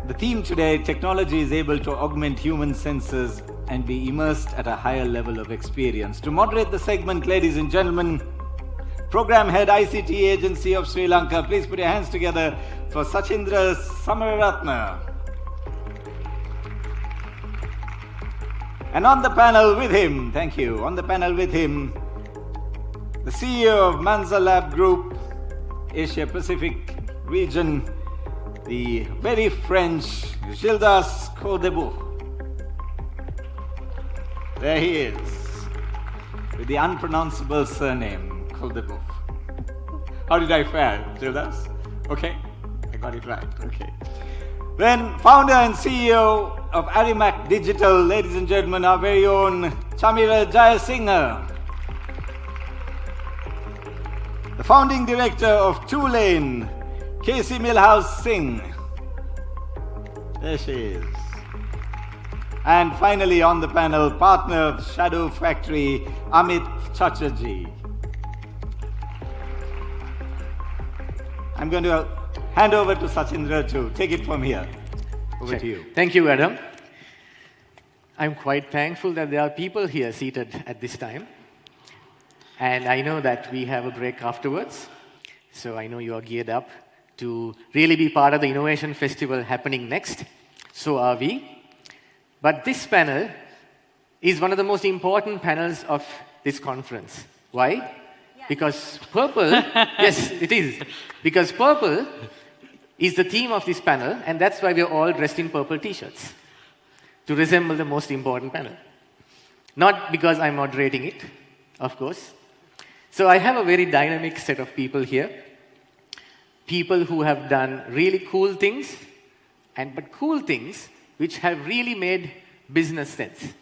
The theme today, technology is able to augment human senses and be immersed at a higher level of experience. To moderate the segment, ladies and gentlemen, Program Head ICT Agency of Sri Lanka, please put your hands together for Sachindra Samararatne. And on the panel with him, thank you, on the panel with him, the CEO of Manzalab Group, Asia Pacific region, the very French Gildas Coldeboeuf. There he is, with the unpronounceable surname, Coldeboeuf. How did I fare, Gildas? Okay, I got it right, okay. Then, founder and CEO of Arimac Digital, ladies and gentlemen, our very own Chamira Jayasinghe. The founding director of Tulane, Casie Millhouse-Singh. There she is. And finally on the panel, partner of Shadow Factory, Amit Chatterjee. I'm going to hand over to Sachindra to take it from here. Over to you. Thank you, Adam. I'm quite thankful that there are people here seated at this time. And I know that we have a break afterwards. So I know you are geared up to really be part of the Innovation Festival happening next. So are we. But this panel is one of the most important panels of this conference. Why? Yes. Because purple, yes, it is. Because purple is the theme of this panel, and that's why we're all dressed in purple t-shirts, to resemble the most important panel. Not because I'm moderating it, of course. So I have a very dynamic set of people here. People who have done really cool things, but cool things which have really made business sense.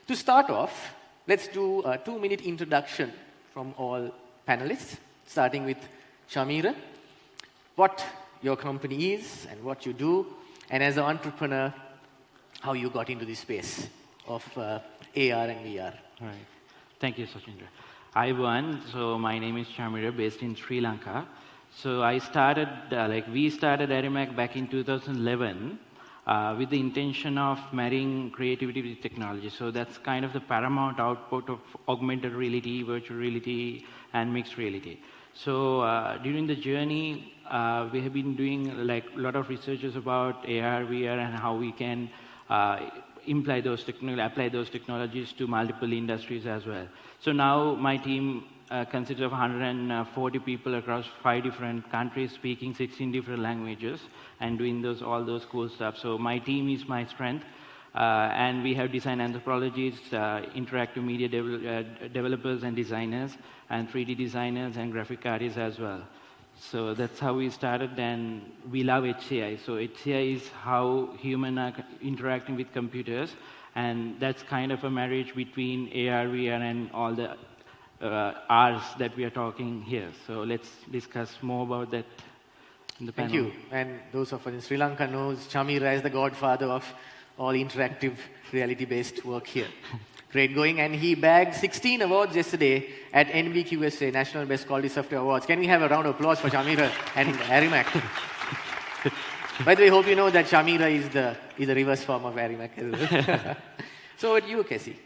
To start off, let's do a 2-minute introduction from all panelists, starting with Chamira. What your company is and what you do, and as an entrepreneur, how you got into this space of AR and VR. Right. Thank you, Sachindra. Hi, everyone. So my name is Chamira, based in Sri Lanka. So I started, we started Arimac back in 2011 with the intention of marrying creativity with technology. So that's kind of the paramount output of augmented reality, virtual reality, and mixed reality. So during the journey, we have been doing a lot of researches about AR, VR, and how we can apply those technologies to multiple industries as well. So now my team consists of 140 people across 5 different countries, speaking 16 different languages, and doing all those cool stuff. So my team is my strength, and we have design anthropologists, interactive media developers and designers, and 3D designers and graphic artists as well. So that's how we started, and we love HCI. So HCI is how humans are interacting with computers, and that's kind of a marriage between AR, VR, and all the R's that we are talking here. So let's discuss more about that in the panel. Thank you. And those of us in Sri Lanka knows Chamira as the godfather of all interactive reality-based work here. Great going. And he bagged 16 awards yesterday at NBQSA, National Best Quality Software Awards. Can we have a round of applause for Chamira and Arimac? By the way, hope you know that Chamira is the reverse form of Arimac. So what you, Casie?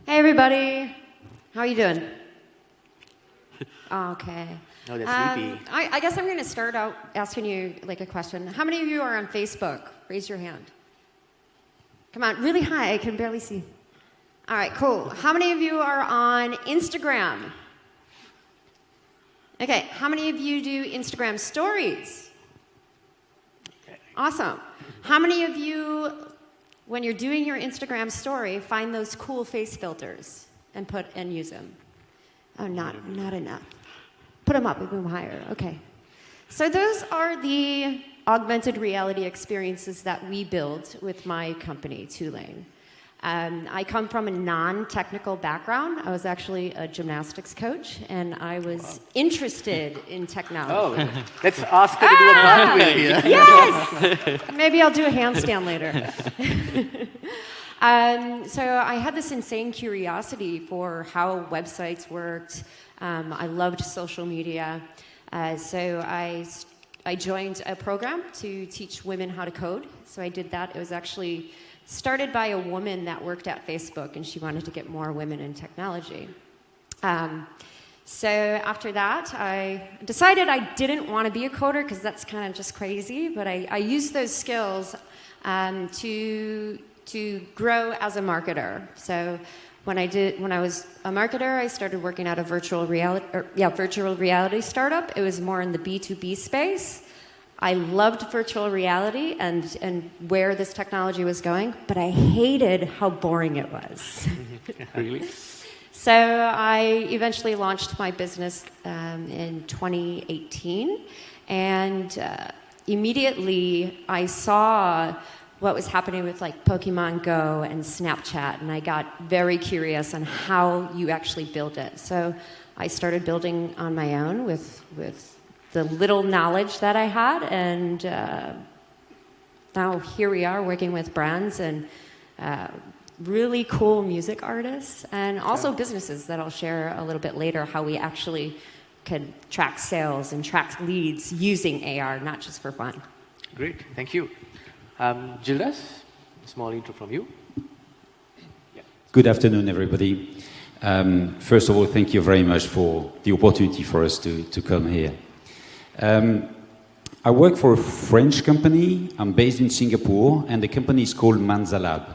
Hey, everybody. How are you doing? Okay. Oh, that's sleepy. I guess I'm going to start out asking you a question. How many of you are on Facebook? Raise your hand. Come on, really high. I can barely see. All right, cool. How many of you are on Instagram? Okay, how many of you do Instagram stories? Awesome. How many of you, when you're doing your Instagram story, find those cool face filters and use them? Oh, not enough. Put them up, we move higher. Okay. So those are the augmented reality experiences that we build with my company, Tulane. I come from a non-technical background. I was actually a gymnastics coach, and I was interested in technology. Oh, let's ask her to do a cartwheel here. Yes! Maybe I'll do a handstand later. So I had this insane curiosity for how websites worked. I loved social media. So I I joined a program to teach women how to code. So I did that. It was actually started by a woman that worked at Facebook, and she wanted to get more women in technology. So after that, I decided I didn't want to be a coder because that's kind of just crazy, but I used those skills to grow as a marketer. So when I was a marketer, I started working at a virtual reality startup. It was more in the B2B space. I loved virtual reality and where this technology was going, but I hated how boring it was. Really? So I eventually launched my business in 2018, and immediately I saw what was happening with like Pokemon Go and Snapchat, and I got very curious on how you actually build it. So I started building on my own with the little knowledge that I had, and now here we are working with brands and really cool music artists and also businesses that I'll share a little bit later how we actually can track sales and track leads using AR, not just for fun. Great, thank you. Gildas, a small intro from you. Yeah. Good afternoon, everybody. First of all, thank you very much for the opportunity for us to come here. I work for a French company. I'm based in Singapore, and the company is called Manzalab.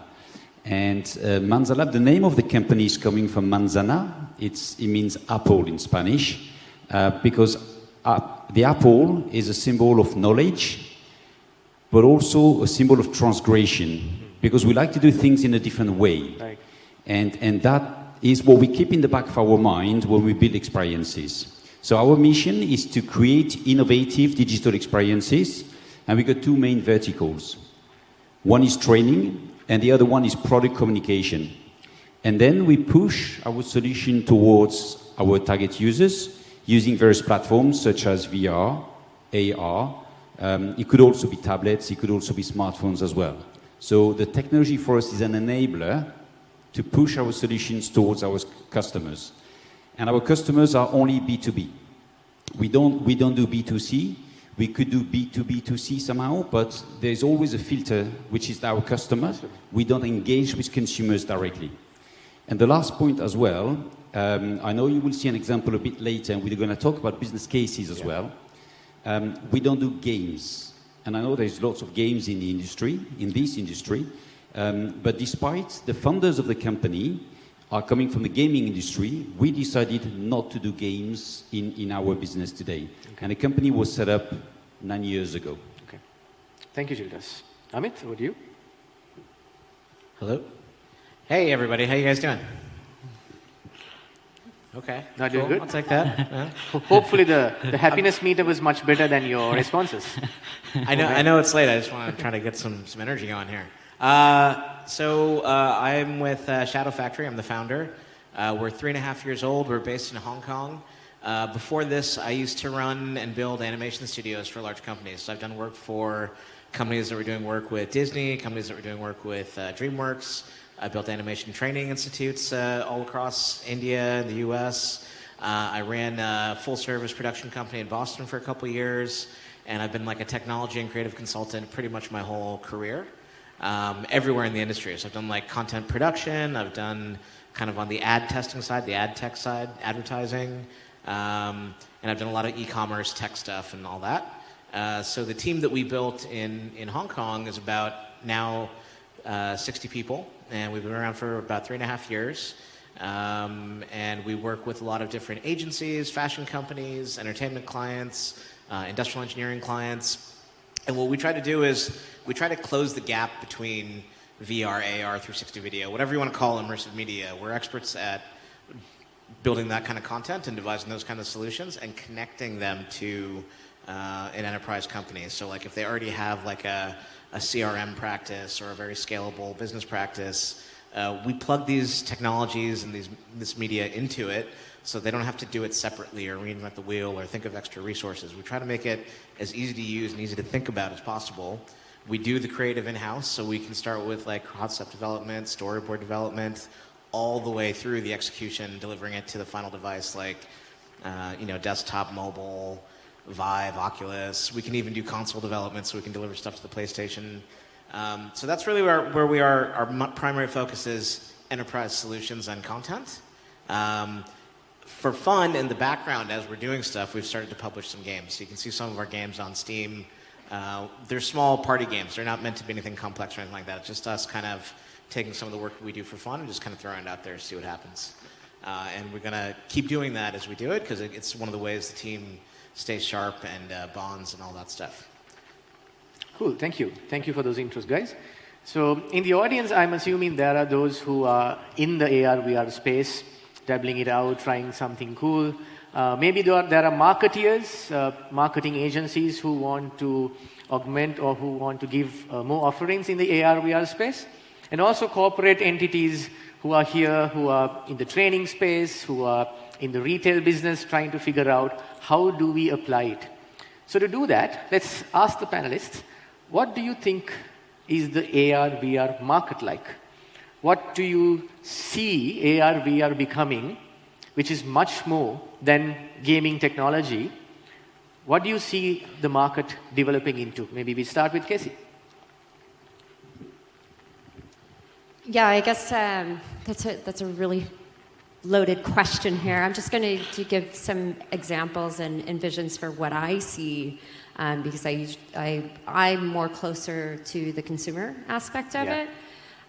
And Manzalab, the name of the company is coming from manzana. It means apple in Spanish, because the apple is a symbol of knowledge, but also a symbol of transgression, because we like to do things in a different way. Right. And that is what we keep in the back of our mind when we build experiences. So our mission is to create innovative digital experiences, and we got two main verticals. One is training, and the other one is product communication. And then we push our solution towards our target users using various platforms such as VR, AR. It could also be tablets, it could also be smartphones as well. So the technology for us is an enabler to push our solutions towards our customers. And our customers are only B2B. We don't do B2C. We could do B2B2C somehow, but there's always a filter, which is our customers. We don't engage with consumers directly. And the last point as well, I know you will see an example a bit later, and we're going to talk about business cases as well. We don't do games. And I know there's lots of games in the industry, in this industry, but despite the founders of the company are coming from the gaming industry, we decided not to do games in our business today. Okay. And the company was set up 9 years ago. Okay. Thank you, Gildas. Amit, over to you. Hello. Hey, everybody. How you guys doing? Okay. Not doing good? I'll take that. Yeah. Hopefully the happiness meter was much better than your responses. I know it's late. I just want to try to get some energy going here. So I'm with Shadow Factory. I'm the founder. We're 3.5 years old. We're based in Hong Kong. Before this, I used to run and build animation studios for large companies. So I've done work for companies that were doing work with Disney, companies that were doing work with DreamWorks. I built animation training institutes all across India and the US. I ran a full-service production company in Boston for a couple of years. And I've been like a technology and creative consultant pretty much my whole career. Everywhere in the industry. So I've done like content production, I've done kind of on the ad testing side, the ad tech side, advertising, and I've done a lot of e-commerce tech stuff and all that. So the team that we built in Hong Kong is about now 60 people, and we've been around for about 3.5 years. And we work with a lot of different agencies, fashion companies, entertainment clients, industrial engineering clients. And what we try to do is we try to close the gap between VR, AR, 360 video, whatever you want to call immersive media. We're experts at building that kind of content and devising those kind of solutions and connecting them to an enterprise company. So like if they already have like a CRM practice or a very scalable business practice, we plug these technologies and this media into it so they don't have to do it separately or reinvent the wheel or think of extra resources. We try to make it as easy to use and easy to think about as possible. We do the creative in-house, so we can start with like concept development, storyboard development, all the way through the execution, delivering it to the final device like desktop, mobile, Vive, Oculus. We can even do console development, so we can deliver stuff to the PlayStation. So that's really where we are. Our primary focus is enterprise solutions and content. For fun, in the background, as we're doing stuff, we've started to publish some games. So you can see some of our games on Steam. They're small party games. They're not meant to be anything complex or anything like that. It's just us kind of taking some of the work we do for fun and just kind of throwing it out there to see what happens. And we're going to keep doing that as we do it, because it's one of the ways the team stays sharp and bonds and all that stuff. Cool, thank you. Thank you for those intros, guys. So in the audience, I'm assuming there are those who are in the AR, VR space, dabbling it out, trying something cool. Maybe there are marketeers, marketing agencies who want to augment or who want to give more offerings in the AR, VR space. And also corporate entities who are here, who are in the training space, who are in the retail business, trying to figure out how do we apply it. So to do that, let's ask the panelists, what do you think is the AR, VR market like? What do you see AR, VR becoming, which is much more than gaming technology? What do you see the market developing into? Maybe we start with Casie. Yeah, I guess that's a really loaded question here. I'm just going to give some examples and visions for what I see, because I'm more closer to the consumer aspect of it.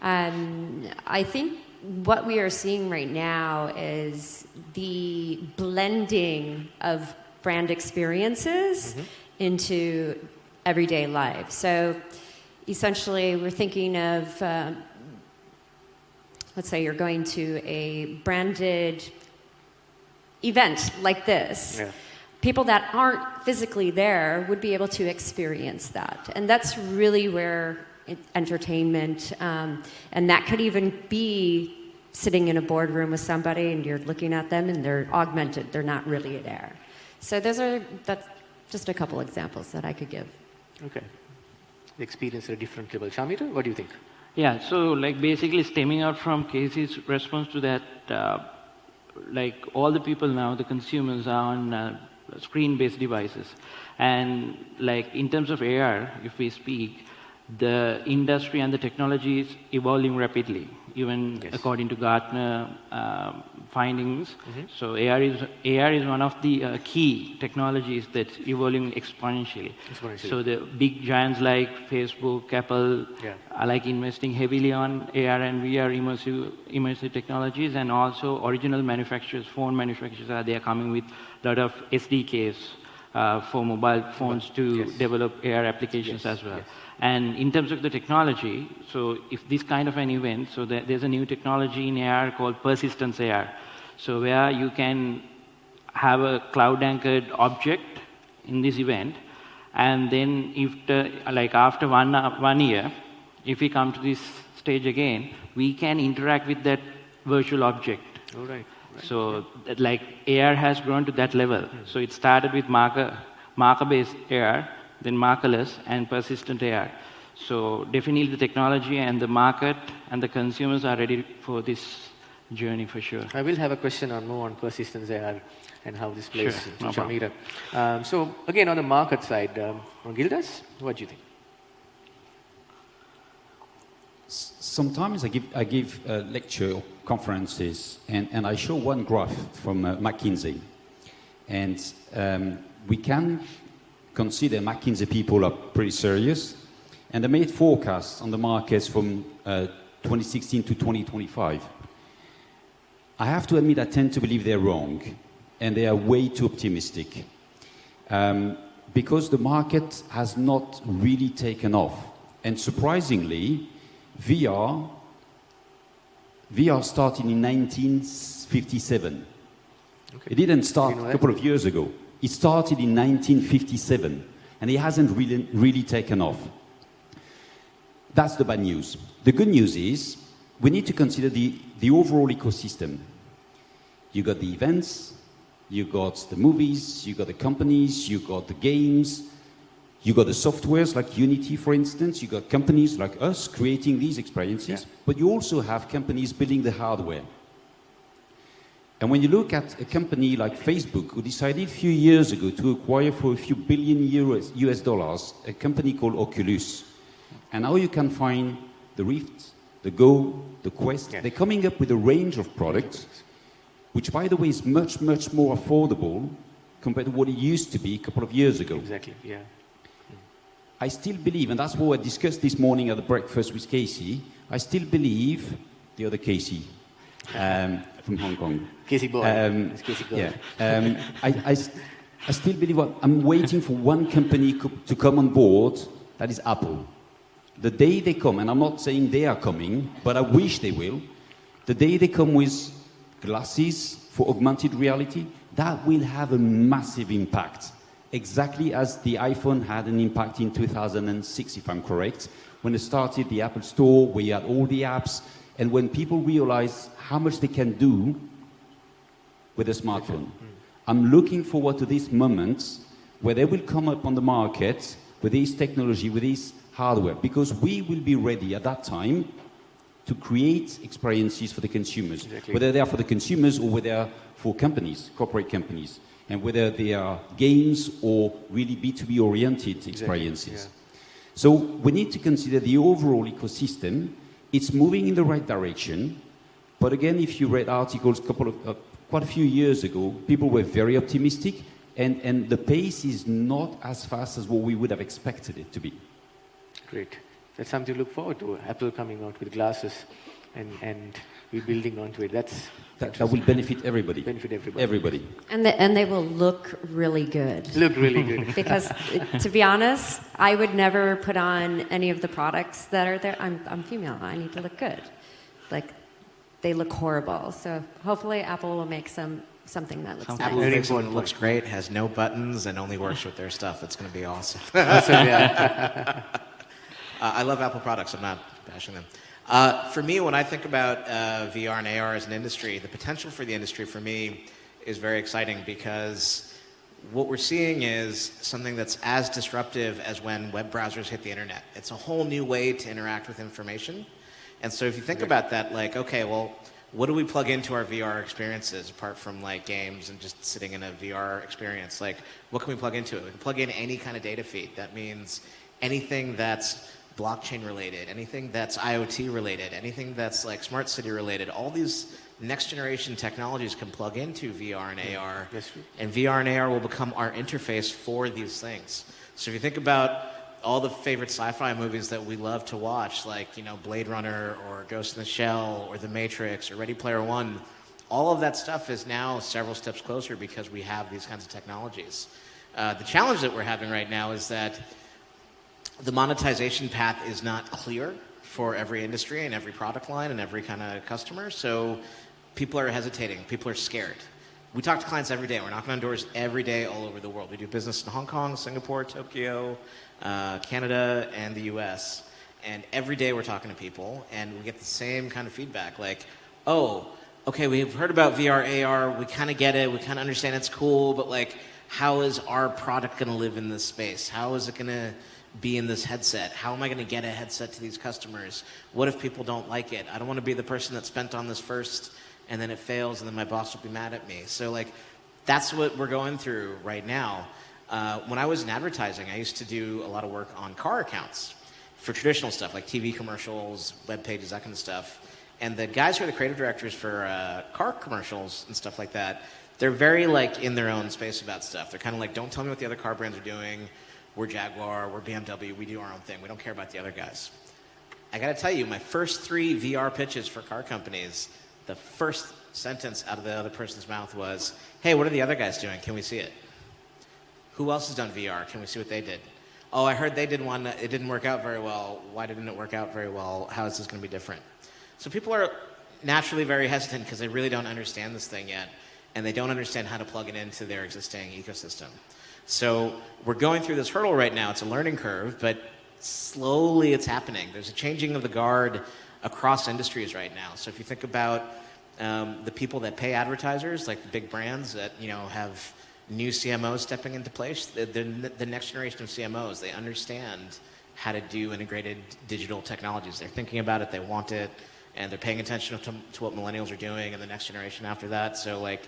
I think what we are seeing right now is the blending of brand experiences into everyday life. So essentially, we're thinking of let's say you're going to a branded event like this. Yeah. People that aren't physically there would be able to experience that. And that's really where entertainment, and that could even be sitting in a boardroom with somebody and you're looking at them and they're augmented. They're not really there. So that's just a couple examples that I could give. Okay. The experience at a different level. Chamira, what do you think? Yeah, so like basically stemming out from Casey's response to that, like all the people now, the consumers are on screen-based devices. And like in terms of AR, if we speak, the industry and the technology is evolving rapidly, even according to Gartner findings. So AR is one of the key technologies that's evolving exponentially. So the big giants like Facebook, Apple are like investing heavily on AR and VR immersive technologies, and also original manufacturers, phone manufacturers they are coming with a lot of SDKs for mobile phones to develop AR applications as well. And in terms of the technology, so if this kind of an event, so there's a new technology in AR called persistence AR. So where you can have a cloud-anchored object in this event, and then after 1 year, if we come to this stage again, we can interact with that virtual object. All right. So like AR has grown to that level. So it started with marker-based AR, then markerless and persistent AR. So definitely the technology and the market and the consumers are ready for this journey for sure. I will have a question more on persistence AR and how this plays into Chamira. So again, on the market side, on Gildas, what do you think? Sometimes I give lecture conferences and I show one graph from McKinsey. And we can consider McKinsey people are pretty serious. And they made forecasts on the markets from 2016 to 2025. I have to admit I tend to believe they're wrong. And they are way too optimistic. Because the market has not really taken off. And surprisingly, VR started in 1957. Okay. It didn't start a couple of years ago. It started in 1957, and it hasn't really taken off. That's the bad news. The good news is we need to consider the overall ecosystem. You got the events, you got the movies, you got the companies, you got the games, you got the softwares like Unity, for instance. You got companies like us creating these experiences, but you also have companies building the hardware. And when you look at a company like Facebook, who decided a few years ago to acquire for a few billion US dollars a company called Oculus, and now you can find the Rift, the Go, the Quest. They're coming up with a range of products, which, by the way, is much, much more affordable compared to what it used to be a couple of years ago. Exactly, yeah. I still believe, and that's what I discussed this morning at the breakfast with Casie, I still believe, the other Casie, from Hong Kong. Casie boy. It's Casie girl. Yeah. I still believe I'm waiting for one company to come on board, that is Apple. The day they come, and I'm not saying they are coming, but I wish they will, the day they come with glasses for augmented reality, that will have a massive impact. Exactly as the iPhone had an impact in 2006, if I'm correct, when it started the Apple Store, where you had all the apps, and when people realized how much they can do with a smartphone. I'm looking forward to this moment where they will come up on the market with this technology, with this hardware, because we will be ready at that time to create experiences for the consumers, whether they are for the consumers or whether they are for companies, corporate companies, and whether they are games or really B2B oriented experiences. So we need to consider the overall ecosystem. It's moving in the right direction, but again, if you read articles quite a few years ago, people were very optimistic, and the pace is not as fast as what we would have expected it to be. Great. That's something to look forward to. Apple coming out with glasses and we building onto it. That will benefit everybody. Benefit everybody. Everybody. And they will look really good. Look really good. Because, to be honest, I would never put on any of the products that are there. I'm female. I need to look good. Like, they look horrible. So hopefully Apple will make something that looks nice. Apple makes one that looks great, has no buttons, and only works with their stuff. It's going to be awesome. Awesome, yeah. I love Apple products. I'm not bashing them. For me, when I think about VR and AR as an industry, the potential for the industry for me is very exciting, because what we're seeing is something that's as disruptive as when web browsers hit the internet. It's a whole new way to interact with information. And so if you think about that, like, okay, well, what do we plug into our VR experiences apart from like games and just sitting in a VR experience? Like, what can we plug into it? We can plug in any kind of data feed. That means anything that's blockchain related, anything that's IoT related, anything that's like smart city related. All these next generation technologies can plug into VR and AR, and VR and AR will become our interface for these things. So if you think about all the favorite sci-fi movies that we love to watch, like, you know, Blade Runner or Ghost in the Shell or The Matrix or Ready Player One, all of that stuff is now several steps closer because we have these kinds of technologies. The challenge that we're having right now is that the monetization path is not clear for every industry and every product line and every kind of customer. So people are hesitating. People are scared. We talk to clients every day. We're knocking on doors every day all over the world. We do business in Hong Kong, Singapore, Tokyo, Canada, and the US. And every day we're talking to people, and we get the same kind of feedback. Like, oh, okay, we've heard about VR, AR. We kind of get it. We kind of understand it's cool. But, like, how is our product going to live in this space? How is it going to be in this headset? How am I going to get a headset to these customers? What if people don't like it? I don't want to be the person that spent on this first and then it fails and then my boss will be mad at me. So, like, that's what we're going through right now. When I was in advertising, I used to do a lot of work on car accounts for traditional stuff like TV commercials, web pages, that kind of stuff. And the guys who are the creative directors for car commercials and stuff like that, they're very, like, in their own space about stuff. They're kind of like, don't tell me what the other car brands are doing. We're Jaguar, we're BMW, we do our own thing. We don't care about the other guys. I got to tell you, my first 3 VR pitches for car companies, the first sentence out of the other person's mouth was, hey, what are the other guys doing? Can we see it? Who else has done VR? Can we see what they did? Oh, I heard they did one. It didn't work out very well. Why didn't it work out very well? How is this going to be different? So people are naturally very hesitant because they really don't understand this thing yet, and they don't understand how to plug it into their existing ecosystem. So we're going through this hurdle right now. It's a learning curve, but slowly it's happening. There's a changing of the guard across industries right now. So if you think about the people that pay advertisers, like the big brands that, you know, have new CMOs stepping into place, the next generation of CMOs, they understand how to do integrated digital technologies. They're thinking about it, they want it, and they're paying attention to what millennials are doing and the next generation after that. So like,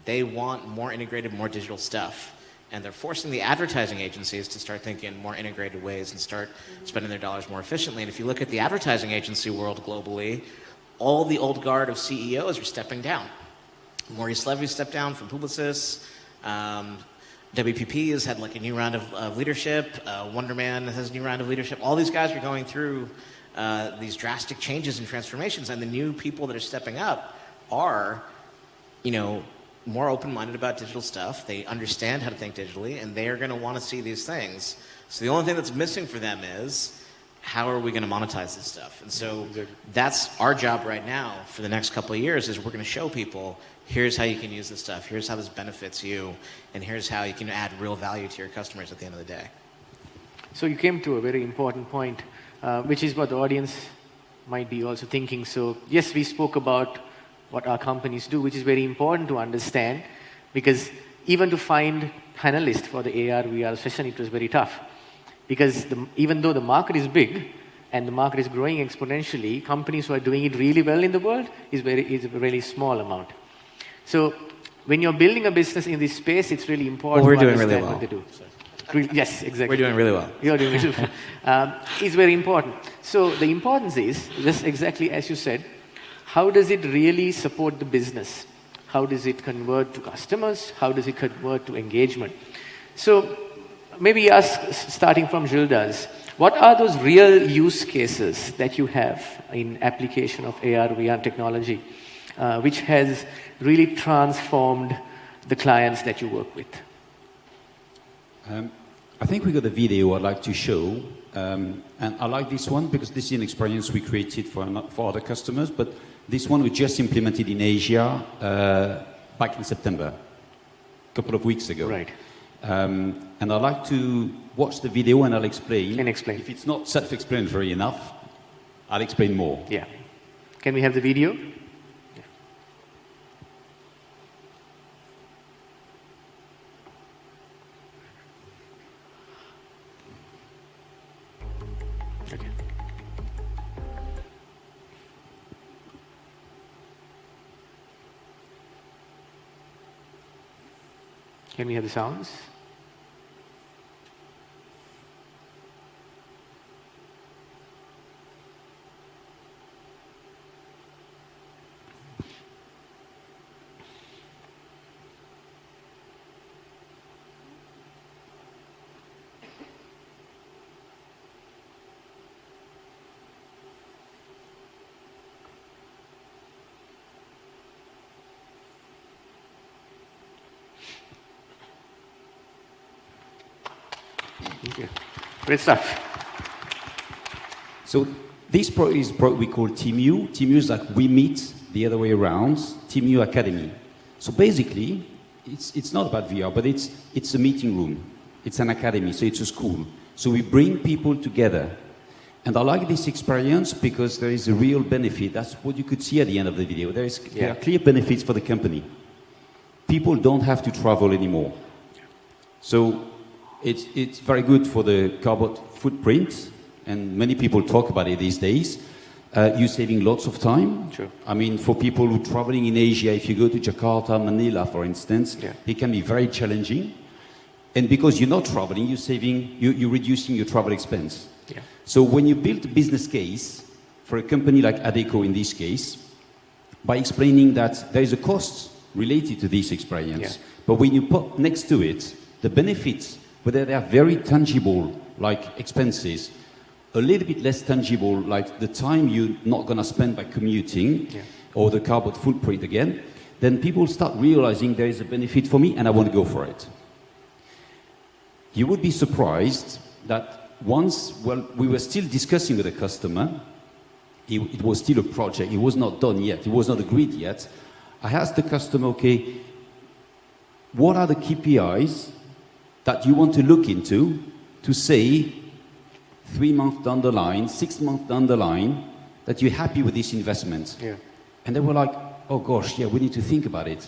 they want more integrated, more digital stuff. And they're forcing the advertising agencies to start thinking in more integrated ways and start spending their dollars more efficiently. And if you look at the advertising agency world globally, all the old guard of CEOs are stepping down. Maurice Levy stepped down from Publicis. WPP has had like a new round of leadership. Wonder Man has a new round of leadership. All these guys are going through these drastic changes and transformations, and the new people that are stepping up are, you know, more open-minded about digital stuff. They understand how to think digitally, and they are going to want to see these things. So the only thing that's missing for them is, how are we going to monetize this stuff? And so that's our job right now for the next couple of years, is we're going to show people, here's how you can use this stuff, here's how this benefits you, and here's how you can add real value to your customers at the end of the day. So you came to a very important point, which is what the audience might be also thinking. So yes, we spoke about what our companies do, which is very important to understand, because even to find panelists for the AR VR session, it was very tough. Because even though the market is big and the market is growing exponentially, companies who are doing it really well in the world is a really small amount. So when you're building a business in this space, it's really important to understand what they do. Yes, exactly. We're doing really well. You're doing really well. It's very important. So the importance is, just exactly as you said, how does it really support the business? How does it convert to customers? How does it convert to engagement? So maybe starting from Gildas, what are those real use cases that you have in application of AR, VR technology, which has really transformed the clients that you work with? I think we got a video I'd like to show, and I like this one because this is an experience we created for other customers, but this one we just implemented in Asia back in September, a couple of weeks ago. Right. And I'd like to watch the video and I'll explain. Can explain. If it's not self-explanatory enough, I'll explain more. Yeah. Can we have the video? Yeah. Okay. Can we have the sounds? Okay. Great stuff. So this is we call TeamU. TeamU is like we meet the other way around, TeamU Academy. So basically, it's not about VR, but it's a meeting room. It's an academy, so it's a school. So we bring people together. And I like this experience because there is a real benefit. That's what you could see at the end of the video. There are clear benefits for the company. People don't have to travel anymore. So it's very good for the carbon footprint, and many people talk about it these days. You're saving lots of time. Sure. I mean, for people who are traveling in Asia, if you go to Jakarta, Manila, for instance, it can be very challenging. And because you're not traveling, you're reducing your travel expense. Yeah. So when you build a business case for a company like Adecco in this case, by explaining that there is a cost related to this experience, but when you put next to it the benefits, whether they are very tangible, like expenses, a little bit less tangible, like the time you're not going to spend by commuting, or the carbon footprint again, then people start realizing there is a benefit for me and I want to go for it. You would be surprised that once, we were still discussing with the customer, it was still a project, it was not done yet, it was not agreed yet. I asked the customer, okay, what are the KPIs that you want to look into to say 3 months down the line, 6 months down the line, that you're happy with this investment? Yeah. And they were like, oh gosh, yeah, we need to think about it.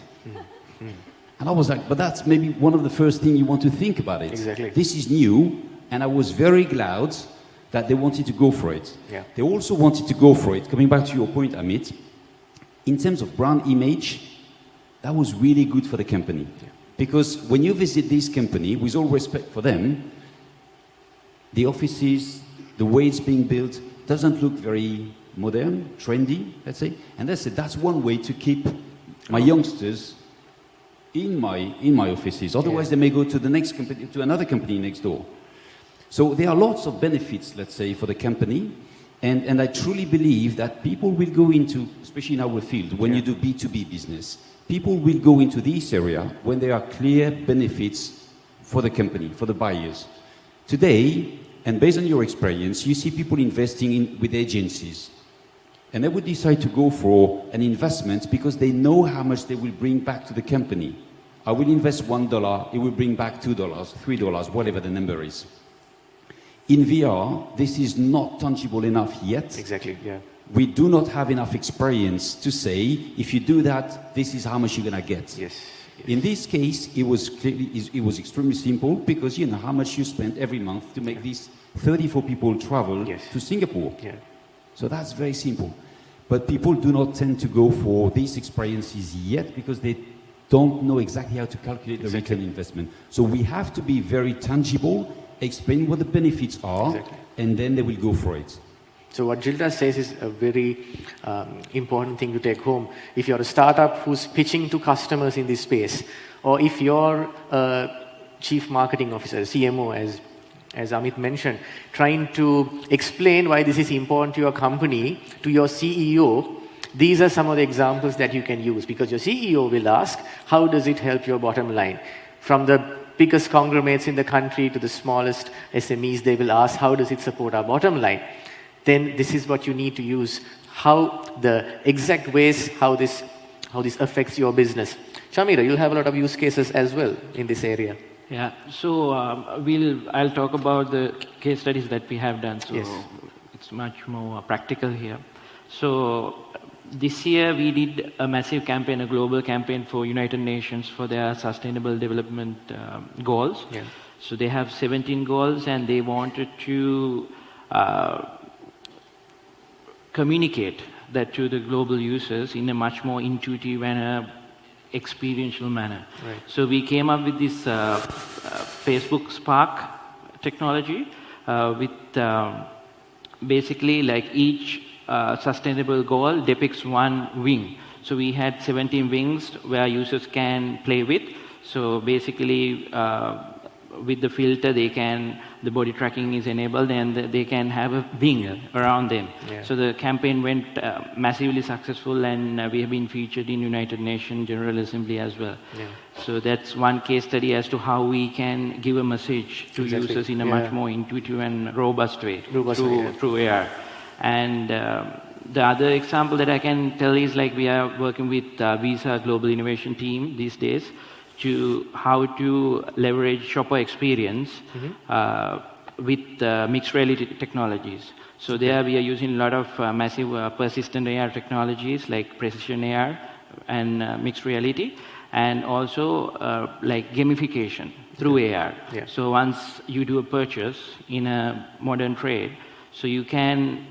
And I was like, but that's maybe one of the first things you want to think about it. Exactly. This is new, and I was very glad that they wanted to go for it. Yeah. They also wanted to go for it, coming back to your point, Amit, in terms of brand image, that was really good for the company. Yeah. Because when you visit this company, with all respect for them, the offices, the way it's being built, doesn't look very modern, trendy, let's say. And that's one way to keep my youngsters in my offices. Otherwise, they may go to the next company, to another company next door. So there are lots of benefits, let's say, for the company. And I truly believe that people will go into, especially in our field, when you do B2B business, people will go into this area when there are clear benefits for the company, for the buyers. Today, and based on your experience, you see people investing with agencies. And they would decide to go for an investment because they know how much they will bring back to the company. I will invest $1, it will bring back $2, $3, whatever the number is. In VR, this is not tangible enough yet. Exactly, yeah. We do not have enough experience to say, if you do that, this is how much you're going to get. Yes. In this case, it was extremely simple because you know how much you spend every month to make these 34 people travel to Singapore. Yeah. So that's very simple. But people do not tend to go for these experiences yet because they don't know exactly how to calculate the return investment. So we have to be very tangible, explain what the benefits are, and then they will go for it. So what Gildas says is a very important thing to take home. If you're a startup who's pitching to customers in this space, or if you're a chief marketing officer, CMO, as Amit mentioned, trying to explain why this is important to your company, to your CEO, these are some of the examples that you can use, because your CEO will ask, how does it help your bottom line? From the biggest conglomerates in the country to the smallest SMEs, they will ask, how does it support our bottom line? Then this is what you need to use, how the exact ways how this affects your business. Chamira, you'll have a lot of use cases as well in this area. Yeah, so I'll talk about the case studies that we have done, so it's much more practical here. So this year we did a massive campaign, a global campaign for United Nations for their Sustainable Development Goals. Yeah. So they have 17 goals and they wanted to communicate that to the global users in a much more intuitive and experiential manner. Right. So we came up with this Facebook Spark technology with basically like each sustainable goal depicts one wing. So we had 17 wings where users can play with. So basically with the filter the body tracking is enabled and they can have a wing around them. Yeah. So the campaign went massively successful and we have been featured in United Nations General Assembly as well. Yeah. So that's one case study as to how we can give a message to users in a much more intuitive and robust way through AR. And the other example that I can tell is like we are working with Visa Global Innovation Team these days to how to leverage shopper experience with mixed reality technologies. So there we are using a lot of massive persistent AR technologies like precision AR and mixed reality, and also like gamification through AR. Yeah. So once you do a purchase in a modern trade, so you can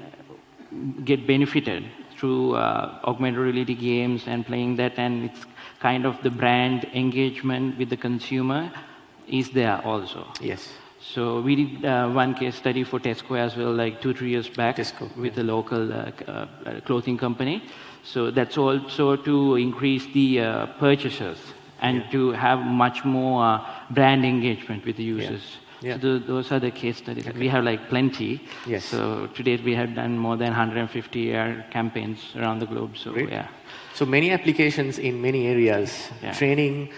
get benefited through augmented reality games and playing that, and it's kind of the brand engagement with the consumer is there also. Yes. So we did one case study for Tesco as well, like 2-3 years back with a local clothing company. So that's also to increase the purchases and to have much more brand engagement with the users. Yeah. So those are the case studies. Okay. We have like plenty. Yes. So to date we have done more than 150 AR campaigns around the globe. So great. Yeah. So many applications in many areas, training,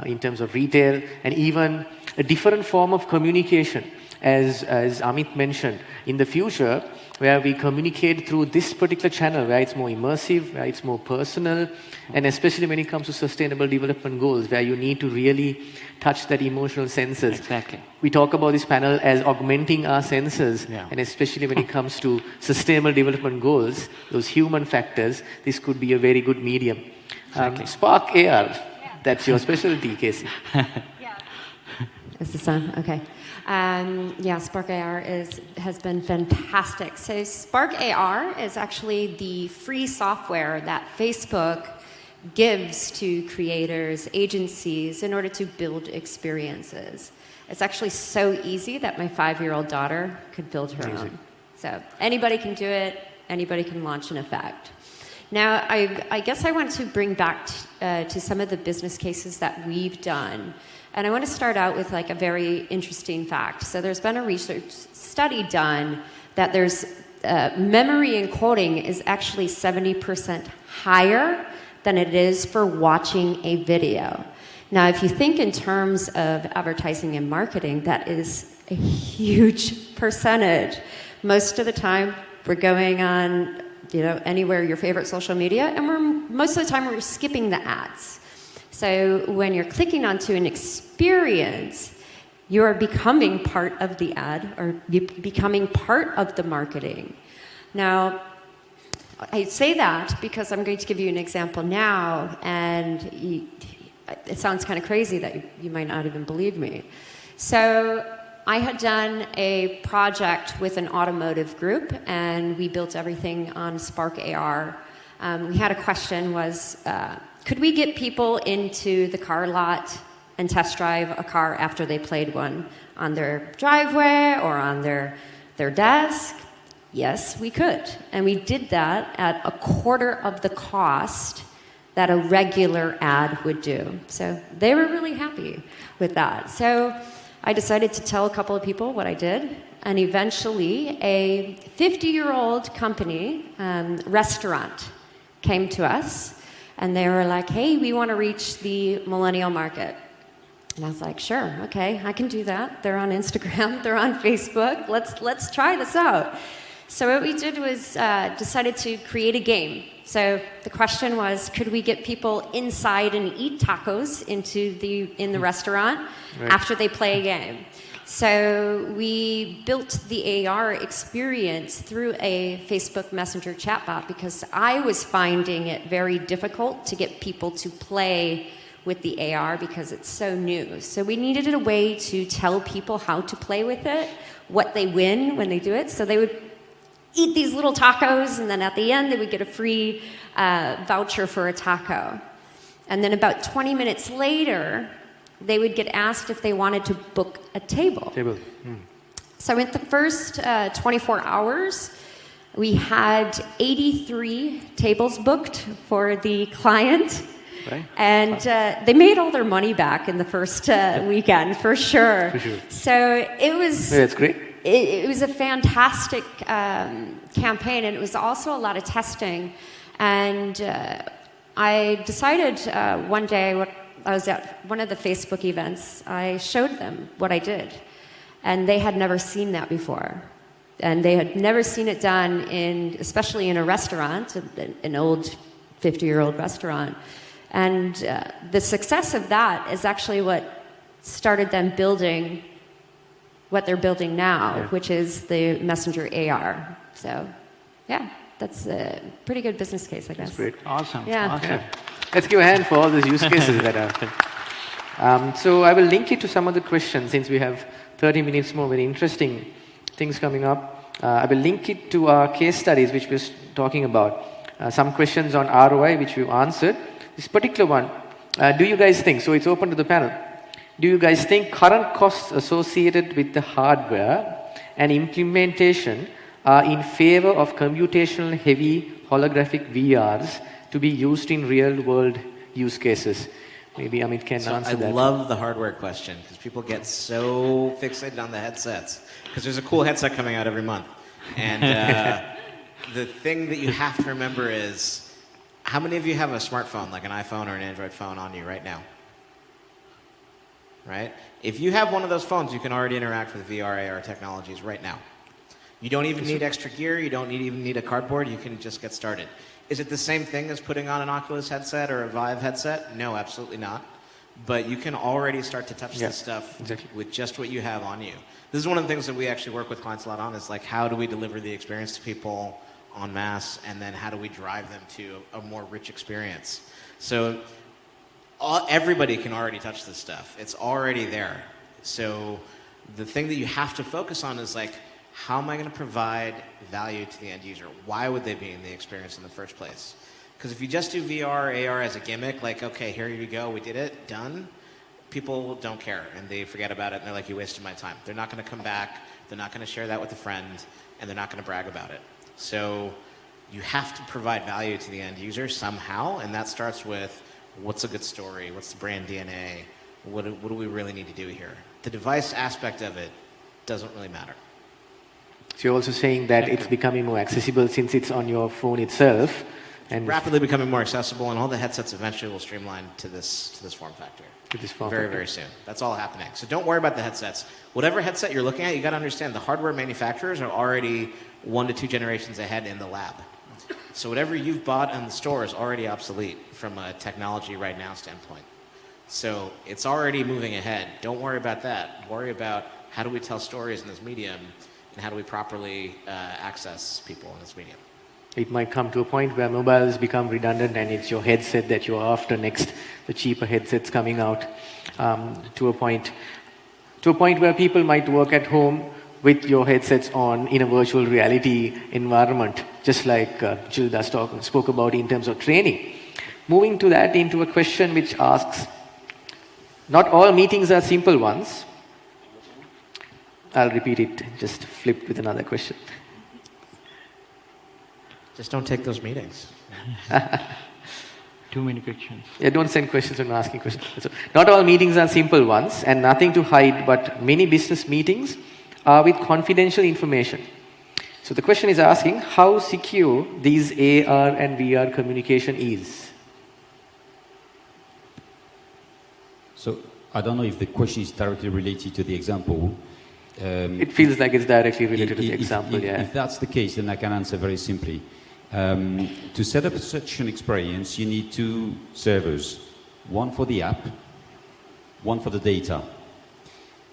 in terms of retail, and even a different form of communication, as Amit mentioned. In the future, where we communicate through this particular channel, where it's more immersive, where it's more personal, and especially when it comes to sustainable development goals, where you need to really touch that emotional senses. Exactly. We talk about this panel as augmenting our senses, and especially when it comes to sustainable development goals, those human factors, this could be a very good medium. Exactly. Spark AR, that's your specialty, Casie. Is this on? Okay. Yeah, Spark AR has been fantastic. So Spark AR is actually the free software that Facebook gives to creators, agencies, in order to build experiences. It's actually so easy that my 5-year-old daughter could build her own. So anybody can do it. Anybody can launch an effect. Now, I guess I want to bring back to some of the business cases that we've done. And I want to start out with like a very interesting fact. So there's been a research study done that there's memory encoding is actually 70% higher than it is for watching a video. Now, if you think in terms of advertising and marketing, that is a huge percentage. Most of the time, we're going on, anywhere your favorite social media, and most of the time we're skipping the ads. So when you're clicking onto an experience, you are becoming part of the ad or becoming part of the marketing. Now, I say that because I'm going to give you an example now, and it sounds kind of crazy that you might not even believe me. So I had done a project with an automotive group, and we built everything on Spark AR. We had a question was, could we get people into the car lot and test drive a car after they played one on their driveway or on their desk? Yes, we could. And we did that at a quarter of the cost that a regular ad would do. So they were really happy with that. So I decided to tell a couple of people what I did, and eventually a 50-year-old company, restaurant, came to us, and they were like, hey, we want to reach the millennial market. And I was like, sure, okay, I can do that. They're on Instagram, they're on Facebook, let's try this out. So what we did was decided to create a game. So the question was, could we get people inside and eat tacos in the restaurant after they play a game? So we built the AR experience through a Facebook Messenger chatbot because I was finding it very difficult to get people to play with the AR because it's so new. So we needed a way to tell people how to play with it, what they win when they do it. So they would eat these little tacos, and then at the end they would get a free voucher for a taco. And then about 20 minutes later, they would get asked if they wanted to book a table. So in the first 24 hours, we had 83 tables booked for the client. Right. And they made all their money back in the first weekend, for sure. So it was... Yeah, that's great. It was a fantastic campaign, and it was also a lot of testing. And I decided one day, I was at one of the Facebook events, I showed them what I did. And they had never seen that before. And they had never seen it done, especially in a restaurant, an old 50-year-old restaurant. And the success of that is actually what started them building what they're building now, which is the Messenger AR. So, yeah, that's a pretty good business case, I guess. That's great. Awesome. Yeah. Awesome. Yeah. Let's give a hand for all those use cases that are. So I will link it to some of the questions since we have 30 minutes more very interesting things coming up. I will link it to our case studies which we're talking about. Some questions on ROI which we've answered. This particular one, do you guys think, so it's open to the panel, do you guys think current costs associated with the hardware and implementation are in favor of computational heavy holographic VRs to be used in real world use cases? Maybe Amit can answer that. I love the hardware question because people get so fixated on the headsets because there's a cool headset coming out every month. And the thing that you have to remember is, how many of you have a smartphone, like an iPhone or an Android phone on you right now? Right? If you have one of those phones, you can already interact with VR, AR technologies right now. You don't even need extra gear. You don't even need a cardboard. You can just get started. Is it the same thing as putting on an Oculus headset or a Vive headset? No, absolutely not. But you can already start to touch this stuff with just what you have on you. This is one of the things that we actually work with clients a lot on, is like, how do we deliver the experience to people en masse, and then how do we drive them to a more rich experience? So everybody can already touch this stuff. It's already there. So the thing that you have to focus on is like, how am I going to provide value to the end user? Why would they be in the experience in the first place? Because if you just do VR, AR as a gimmick, like, okay, here you go, we did it, done, people don't care and they forget about it and they're like, you wasted my time. They're not going to come back, they're not going to share that with a friend, and they're not going to brag about it. So you have to provide value to the end user somehow, and that starts with what's a good story, what's the brand DNA, what do we really need to do here? The device aspect of it doesn't really matter. So you're also saying that it's becoming more accessible since it's on your phone itself. And rapidly becoming more accessible, and all the headsets eventually will streamline to this form factor. Very soon. That's all happening. So don't worry about the headsets. Whatever headset you're looking at, you got to understand the hardware manufacturers are already 1 to 2 generations ahead in the lab. So whatever you've bought in the store is already obsolete from a technology right now standpoint. So it's already moving ahead. Don't worry about that. Worry about how do we tell stories in this medium, and how do we properly access people in this medium. It might come to a point where mobiles become redundant and it's your headset that you're after next, the cheaper headsets coming out, to a point where people might work at home with your headsets on in a virtual reality environment, just like Gildas spoke about in terms of training. Moving to that into a question which asks, not all meetings are simple ones. I'll repeat it, just flipped with another question. Just don't take those meetings. Too many questions. Yeah, don't send questions when asking questions. So, not all meetings are simple ones, and nothing to hide, but many business meetings are with confidential information. So the question is asking how secure these AR and VR communication is. So I don't know if the question is directly related to the example. It feels like it's directly related to the example, yeah. If that's the case, then I can answer very simply. To set up such an experience, you need 2 servers. One for the app, one for the data.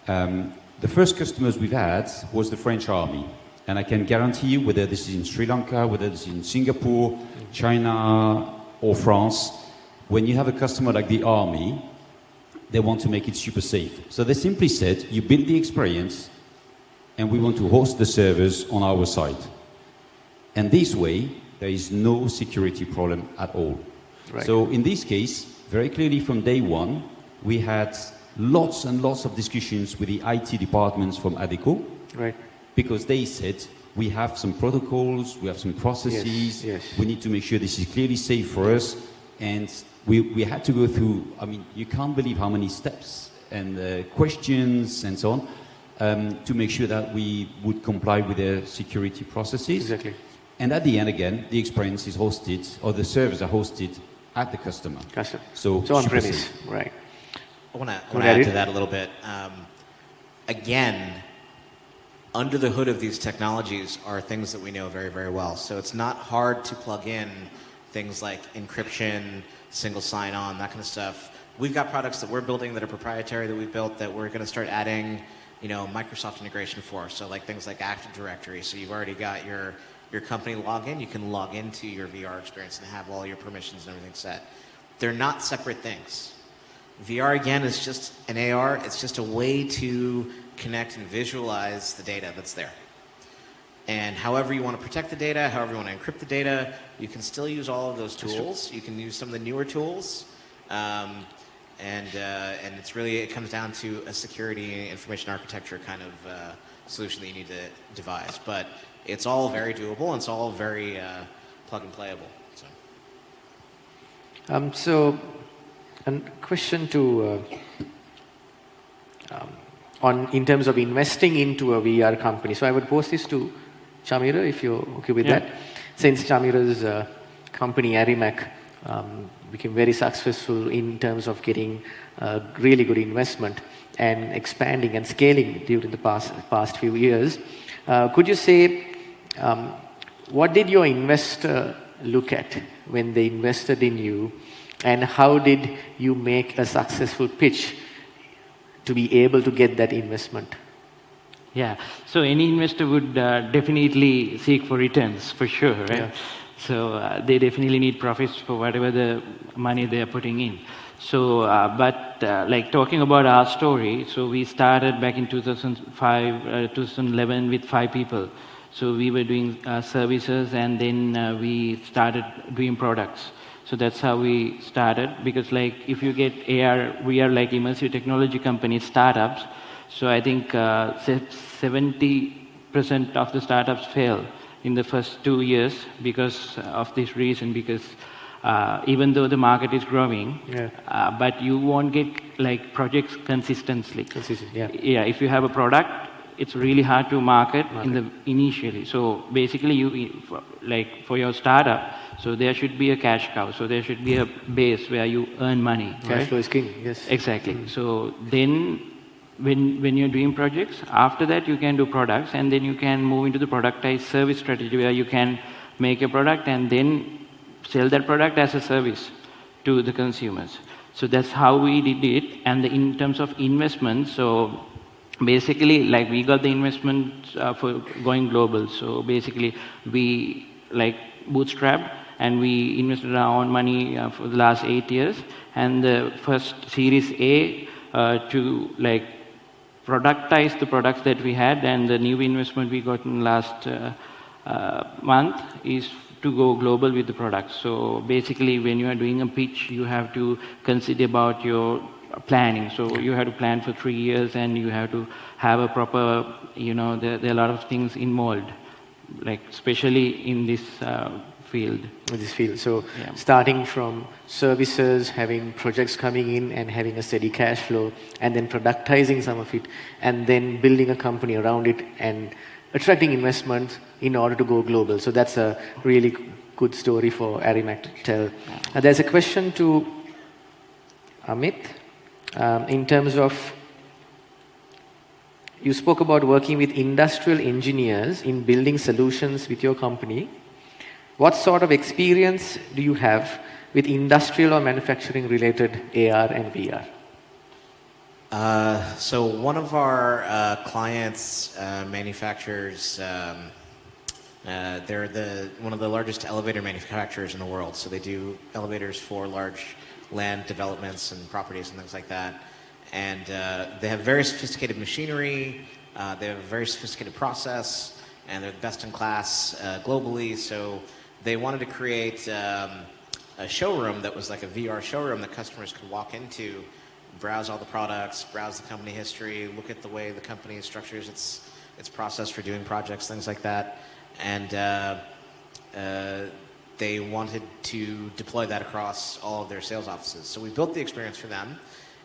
The first customers we've had was the French army. And I can guarantee you, whether this is in Sri Lanka, whether this is in Singapore, China, or France, when you have a customer like the army, they want to make it super safe. So they simply said, you build the experience, and we want to host the servers on our site. And this way, there is no security problem at all. Right. So in this case, very clearly from day one, we had lots and lots of discussions with the IT departments from Adecco. Right. Because they said, we have some protocols, we have some processes, yes. We need to make sure this is clearly safe for us. And we had to go through, I mean, you can't believe how many steps and questions and so on to make sure that we would comply with the security processes. Exactly. And at the end, again, the experience is hosted, or the servers are hosted at the customer. So on-premise, right. I want to add to that a little bit. Again, under the hood of these technologies are things that we know very, very well. So it's not hard to plug in things like encryption, single sign-on, that kind of stuff. We've got products that we're building that are proprietary that we've built that we're going to start adding, Microsoft integration for. So like things like Active Directory. So you've already got your company login. You can log into your VR experience and have all your permissions and everything set. They're not separate things. VR, again, is just an AR. It's just a way to connect and visualize the data that's there. And however you want to protect the data, however you want to encrypt the data, you can still use all of those tools. You can use some of the newer tools. And it's really, it comes down to a security information architecture kind of solution that you need to devise. But it's all very doable, and it's all very plug and playable. So, a question to in terms of investing into a VR company. So I would pose this to Chamira, if you're okay with that. Since Chamira's company, Arimac, became very successful in terms of getting really good investment and expanding and scaling during the past few years, could you say, what did your investor look at when they invested in you, and how did you make a successful pitch to be able to get that investment? Yeah, so any investor would definitely seek for returns, for sure, right? Yeah. So they definitely need profits for whatever the money they are putting in. So, like talking about our story, so we started back in 2005, 2011 with 5 people. So we were doing services, and then we started doing products. So that's how we started, because like if you get AR, VR like immersive technology companies, startups, so I think 70% of the startups fail in the first 2 years because of this reason, because even though the market is growing, but you won't get like projects consistently. Yeah, if you have a product, it's really hard to market. Initially. So basically, you like for your startup, so there should be a cash cow. So there should be a base where you earn money. Cash flow is king. Yes. Exactly. So then, when you're doing projects, after that you can do products, and then you can move into the productized service strategy where you can make a product and then sell that product as a service to the consumers. So that's how we did it. And in terms of investment, so basically, like we got the investment for going global. So basically, we like bootstrapped and we invested our own money for the last 8 years. And the first Series A to like productize the products that we had, and the new investment we got in last month is to go global with the product. So basically, when you are doing a pitch, you have to consider about your planning. So you have to plan for 3 years, and you have to have a proper, there are a lot of things involved, like especially in this field. So starting from services, having projects coming in and having a steady cash flow, and then productizing some of it, and then building a company around it and attracting investments in order to go global. So that's a really good story for Arimac to tell. There's a question to Amit in terms of, you spoke about working with industrial engineers in building solutions with your company. What sort of experience do you have with industrial or manufacturing related AR and VR? So one of our clients manufactures, they're one of the largest elevator manufacturers in the world. So they do elevators for large land developments and properties and things like that. And they have very sophisticated machinery, they have a very sophisticated process, and they're the best in class globally. So they wanted to create a showroom that was like a VR showroom that customers could walk into, browse all the products, browse the company history, look at the way the company structures its process for doing projects, things like that. And they wanted to deploy that across all of their sales offices. So we built the experience for them.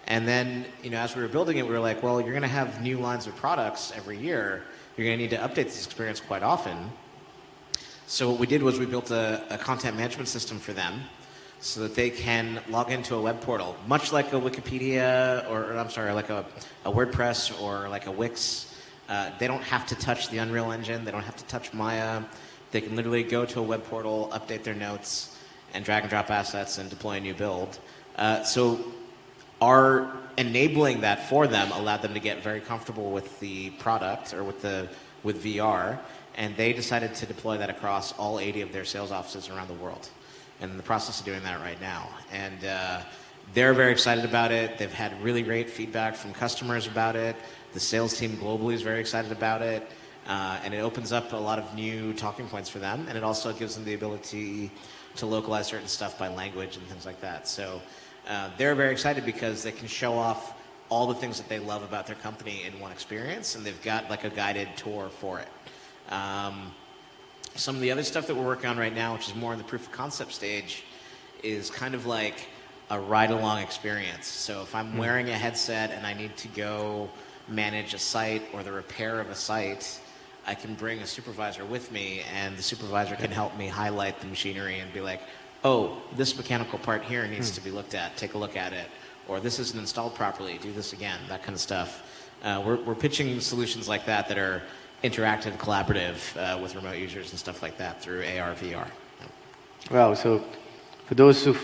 And then, as we were building it, we were like, well, you're going to have new lines of products every year. You're going to need to update this experience quite often. So what we did was we built a content management system for them so that they can log into a web portal, much like a Wikipedia, or I'm sorry, like a WordPress or like a Wix. They don't have to touch the Unreal Engine. They don't have to touch Maya. They can literally go to a web portal, update their notes, and drag and drop assets and deploy a new build. So our enabling that for them allowed them to get very comfortable with the product or with VR, and they decided to deploy that across all 80 of their sales offices around the world. And in the process of doing that right now. And they're very excited about it. They've had really great feedback from customers about it. The sales team globally is very excited about it. And it opens up a lot of new talking points for them. And it also gives them the ability to localize certain stuff by language and things like that. So they're very excited because they can show off all the things that they love about their company in one experience. And they've got like a guided tour for it. Some of the other stuff that we're working on right now, which is more in the proof of concept stage, is kind of like a ride-along experience. So if I'm wearing a headset and I need to go manage a site or the repair of a site, I can bring a supervisor with me, and the supervisor can help me highlight the machinery and be like, oh, this mechanical part here needs to be looked at, take a look at it. Or this isn't installed properly, do this again, that kind of stuff. We're pitching solutions like that that are interactive, collaborative with remote users and stuff like that through AR, VR. Wow, so for those of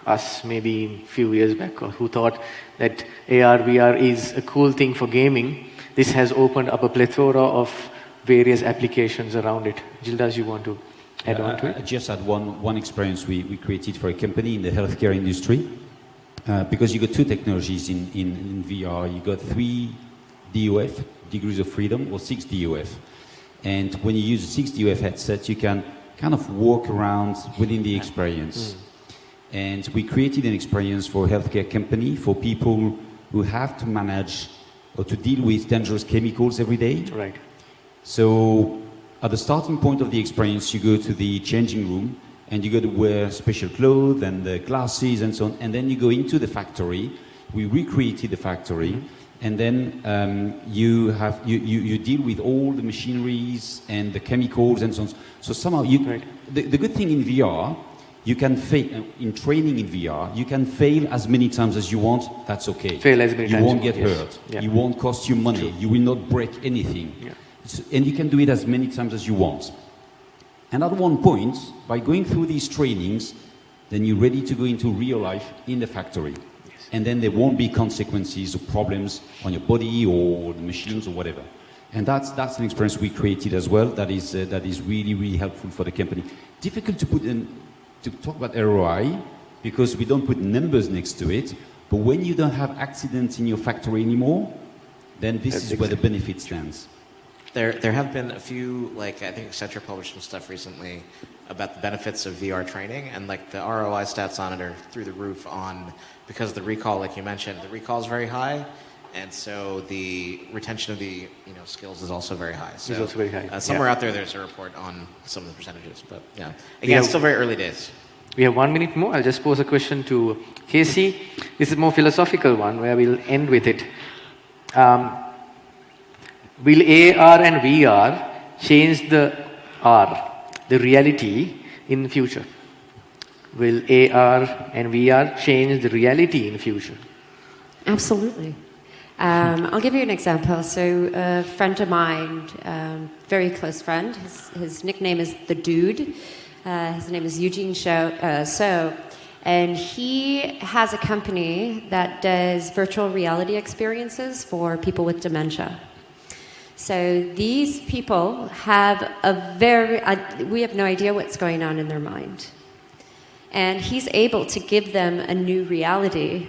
us maybe a few years back who thought that AR, VR is a cool thing for gaming, this has opened up a plethora of various applications around it. Gildas, you want to add on to it? I just had one experience we created for a company in the healthcare industry. because you got two technologies in VR. You got 3 DOF, degrees of freedom, or 6 DOF. And when you use a 6 DOF headset, you can kind of walk around within the experience. And we created an experience for a healthcare company for people who have to manage or to deal with dangerous chemicals every day. Right. So at the starting point of the experience, you go to the changing room and you got to wear special clothes and the glasses and so on. And then you go into the factory. We recreated the factory. And then you deal with all the machineries and the chemicals and so on. So somehow the good thing in VR, you can fail in training in VR. You can fail as many times as you want. That's okay. Fail as many times. You won't get hurt. Yeah. You won't cost you money. You will not break anything. Yeah. And you can do it as many times as you want. And at one point, by going through these trainings, then you're ready to go into real life in the factory. Yes. And then there won't be consequences or problems on your body or the machines or whatever. And that's an experience we created as well. That is really, really helpful for the company. Difficult to put in, to talk about ROI, because we don't put numbers next to it. But when you don't have accidents in your factory anymore, then this is where the benefit stands. There have been a few, like I think Accenture published some stuff recently about the benefits of VR training, and like the ROI stats on it are through the roof because of the recall, like you mentioned, the recall is very high, and so the retention of the skills is also very high. So it's also very high. Somewhere out there's a report on some of the percentages, but yeah, again, it's still very early days. We have 1 minute more. I'll just pose a question to Casie. This is a more philosophical one where we'll end with it. Will AR and VR change the reality in the future? Will AR and VR change the reality in the future? Absolutely. I'll give you an example. So a friend of mine, very close friend, his nickname is The Dude. His name is Eugene So, and he has a company that does virtual reality experiences for people with dementia. So these people have we have no idea what's going on in their mind. And he's able to give them a new reality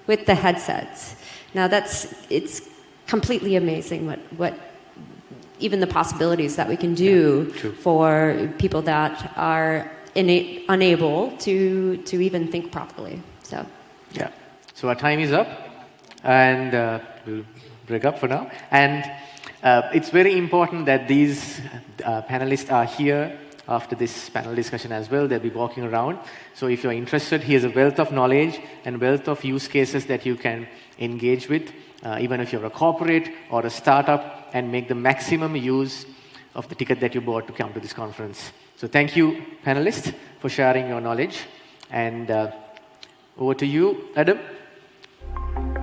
with the headsets. Now it's completely amazing what even the possibilities that we can do for people that are unable to even think properly. So yeah. So our time is up, and we'll break up for now. And it's very important that these panelists are here after this panel discussion as well. They'll be walking around. So if you're interested, here's a wealth of knowledge and wealth of use cases that you can engage with, even if you're a corporate or a startup, and make the maximum use of the ticket that you bought to come to this conference. So thank you, panelists, for sharing your knowledge. And over to you, Adam.